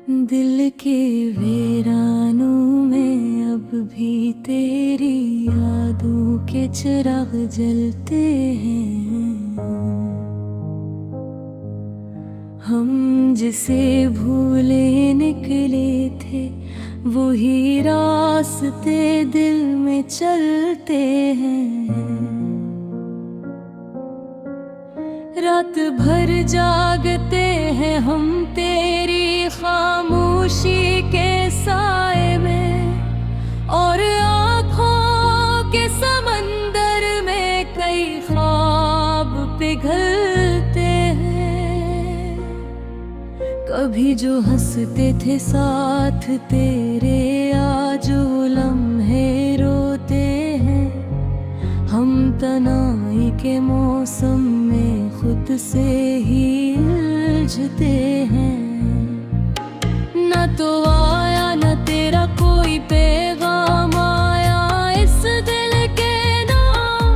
दिल के वीरानों में अब भी तेरी यादों के चिराग जलते हैं। हम जिसे भूले निकले थे वही रास्ते दिल में चलते हैं। रात भर जागते हैं हम तेरी खामोशी के साए में, और आँखों के समंदर में कई ख्वाब पिघलते हैं। कभी जो हंसते थे साथ तेरे आज वो लम्हे रोते हैं। हम तनाई के मौसम में खुद से ही उलझते हैं। न तो आया न तेरा कोई पैगाम आया इस दिल के नाम।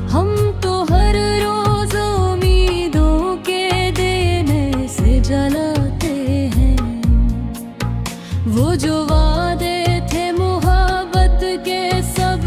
हम तो हर रोज उम्मीदों के देने से जलाते हैं। वो जो वादे थे मोहब्बत के सब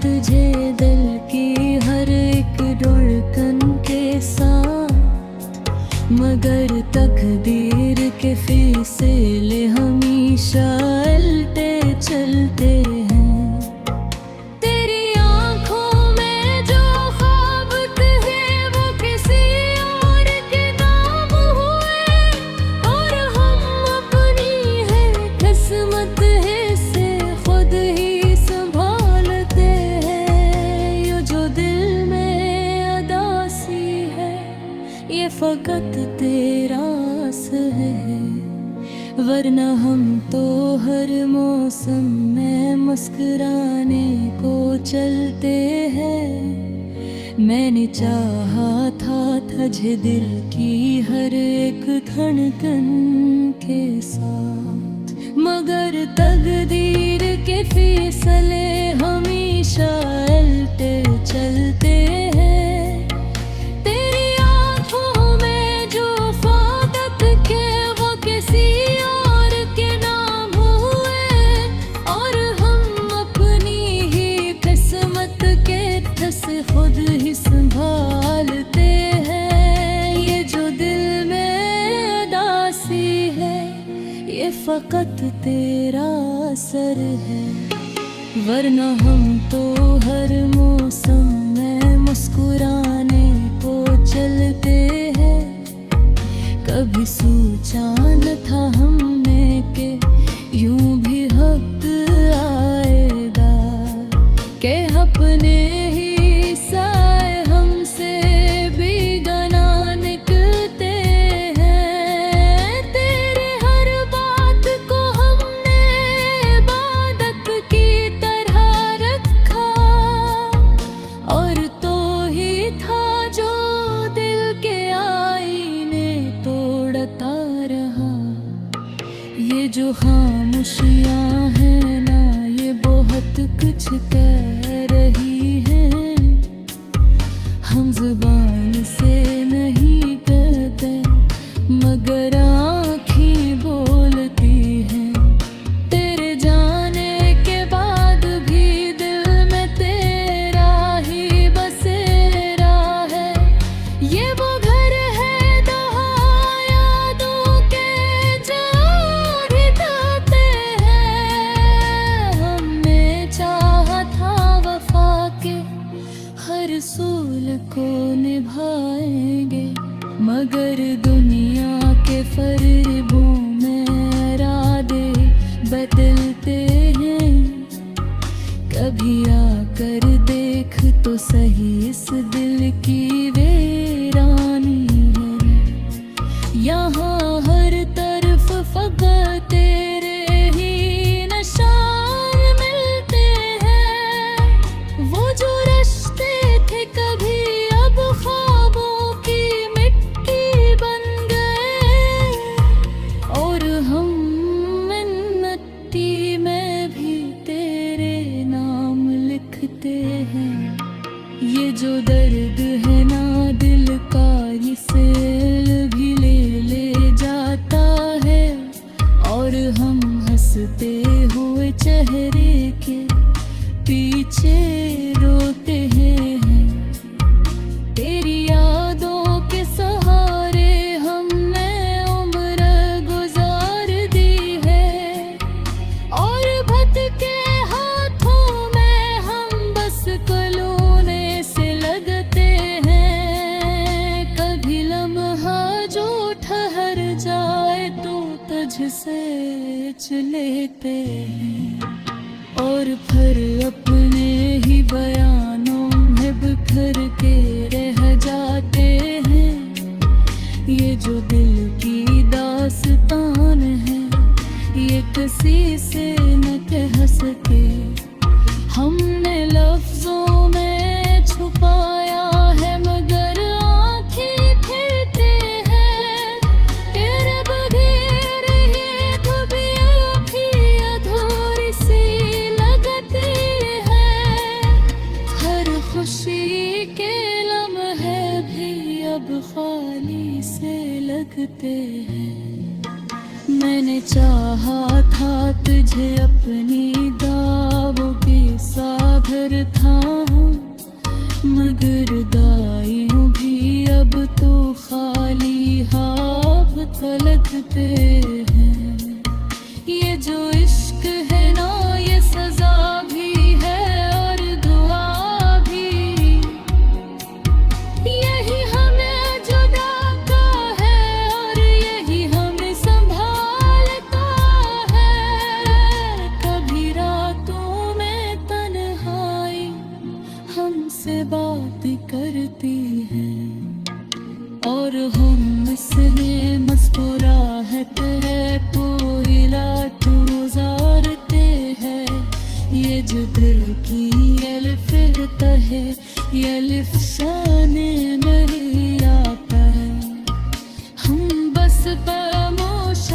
तुझे दिल की हर एक धड़कन के साथ, मगर तकदीर के फैसले हमेशा उल्टे चलते हैं। तेरी आँखों में जो ख्वाब थे वो किसी और के नाम हुए, और हम अपनी है किस्मत है से खुद ही ये फकत तेरा असर है। वरना हम तो हर मौसम में मुस्कुराने को चलते हैं। मैंने चाहा था तुझे दिल की हर एक धड़कन के साथ, मगर तकदीर के फैसले हमेशा उल्टे चलते हैं। खुद ही संभालते हैं। ये जो दिल में उदासी है ये फकत तेरा असर है। वरना हम तो हर मौसम में मुस्कुराने को चलते हैं। कभी सोचा न था हमने कि यूं भी वक्त आएगा कि अपने ये जो खामोशियाँ हैं ना ये बहुत कुछ कह रही हैं। हम जुबान से नहीं कहते मगर आँखें बोलती हैं। तेरे जाने के बाद भी दिल में तेरा ही बसेरा है। ये वो घर है रसूल को निभाएंगे, मगर दुनिया के फरेबों में इरादे बदलते हैं। कभी आकर देख तो सही इस दिल की वीरानी है। यहाँ हर तरफ फकत तेरे ही निशान मिलते हैं। वो जो कभी अब ख्वाबों की मिट्टी बन गए, और हम और हम हंसते हुए चेहरे के पीछे रोते हैं। तेरी यादों के सहारे हमने उम्र गुजार दी है, और भटके हाथों में हम बस कलूने से लगते हैं। कभी लम्हा जो ठहर जाए तो तुझसे लेते हैं, और फिर अपने ही बयानों में बिखर के रह जाते हैं। ये जो दिल की दास्तान है, ये किसी से न कह सके। हमने लफ्जों में छुपाया है, मगर आँखें फिरते हैं तेरे बगैर। ये कभी अभी अधूरी सी लगती है, हर खुशी के लम्हे भी अब खाली से लगते हैं। मैंने चाहा था तुझे अपनी दावों के सागर था, मगर दाइयों भी अब तो खाली हाथ लगते हैं। ये जो इश्क है ना, ये सजा भी है और दुआ भी। यही हमें जुदाता है और यही हमें संभालता है। कभी रातों में तन्हाई हमसे बात करती है, और हम इसमें मुस्कुराहट है तो हिला तो गुजारते हैं। ये जो दिल की अल्फ़ है, ये अल्फ़ शाने नहीं आता है। हम बस खामोश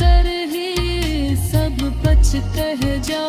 कर ही सब कुछ कह जा